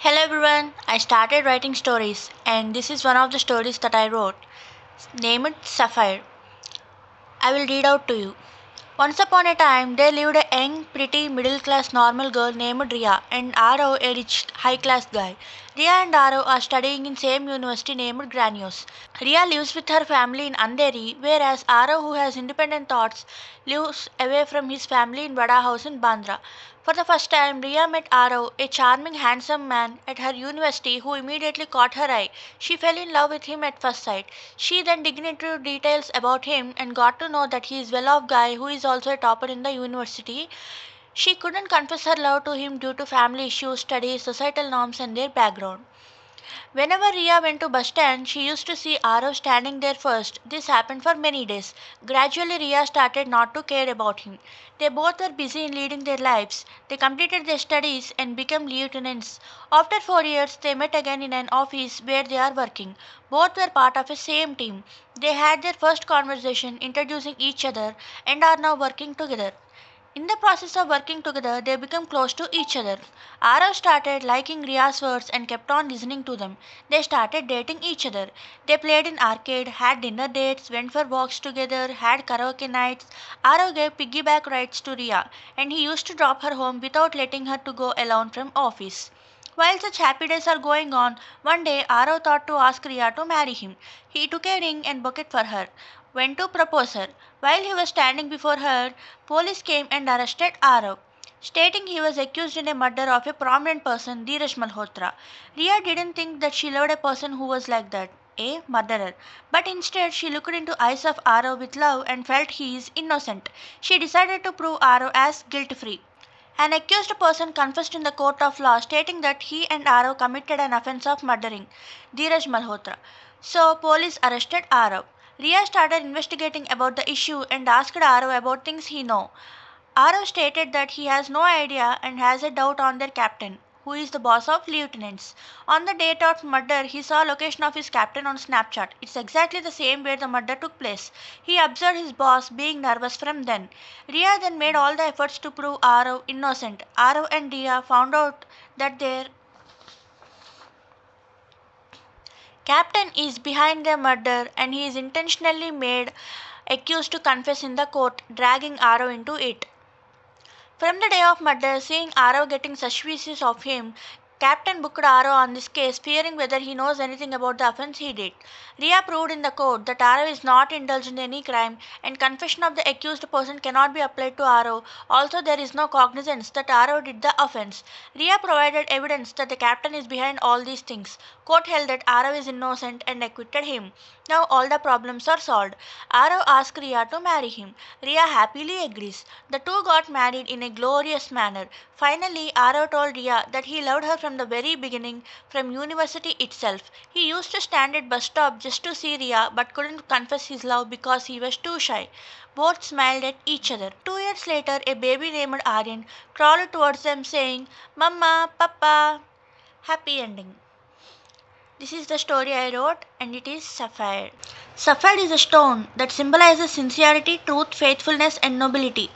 Hello everyone, I started writing stories, and this is one of the stories that I wrote, named Sapphire. I will read out to you. Once upon a time, there lived a young, pretty, middle class normal girl named Riya and Aarav, a rich, high class guy. Riya and Aarav are studying in same university named Granios. Riya lives with her family in Andheri, whereas Aarav, who has independent thoughts, lives away from his family in Wada house in Bandra. For the first time, Riya met Aarav, a charming, handsome man at her university who immediately caught her eye. She fell in love with him at first sight. She then digged into details about him and got to know that he is a well-off guy who is also a topper in the university. She couldn't confess her love to him due to family issues, studies, societal norms, and their background. Whenever Ria went to bus stand, she used to see Arav standing there first. This happened for many days. Gradually, Ria started not to care about him. They both were busy in leading their lives. They completed their studies and became lieutenants. After 4 years, they met again in an office where they are working. Both were part of a same team. They had their first conversation introducing each other and are now working together. In the process of working together, they became close to each other. Arav started liking Ria's words and kept on listening to them. They started dating each other. They played in arcade, had dinner dates, went for walks together, had karaoke nights. Arav gave piggyback rides to Ria, and he used to drop her home without letting her to go alone from office. While such happy days are going on, one day Arav thought to ask Ria to marry him. He took a ring and bouquet for her, went to propose her. While he was standing before her, police came and arrested Arav, stating he was accused in a murder of a prominent person, Dheeraj Malhotra. Ria didn't think that she loved a person who was like that, a murderer. But instead, she looked into eyes of Arav with love and felt he is innocent. She decided to prove Arav as guilt-free. An accused person confessed in the court of law, stating that he and Arav committed an offense of murdering Dheeraj Malhotra. So, police arrested Arav. Ria started investigating about the issue and asked Arav about things he know. Arav stated that he has no idea and has a doubt on their captain, who is the boss of lieutenants. On the date of murder, he saw location of his captain on Snapchat. It's exactly the same where the murder took place. He observed his boss being nervous from then. Ria then made all the efforts to prove Arav innocent. Arav and Ria found out that their captain is behind the murder and he is intentionally made accused to confess in the court, dragging Arav into it. From the day of murder, seeing Arav getting suspicious of him, Captain booked Arav on this case, fearing whether he knows anything about the offense he did. Ria proved in the court that Arav is not indulged in any crime, and confession of the accused person cannot be applied to Arav. Also, there is no cognizance that Arav did the offense. Ria provided evidence that the captain is behind all these things. Court held that Arav is innocent and acquitted him. Now all the problems are solved. Arav asked Ria to marry him. Ria happily agrees. The two got married in a glorious manner. Finally, Arav told Ria that he loved her from the very beginning, from university itself. He used to stand at bus stop just to see Ria but couldn't confess his love because he was too shy. Both smiled at each other. 2 years later, a baby named Aryan crawled towards them saying, Mama, Papa. Happy ending. This is the story I wrote, and it is Sapphire. Sapphire is a stone that symbolizes sincerity, truth, faithfulness, and nobility.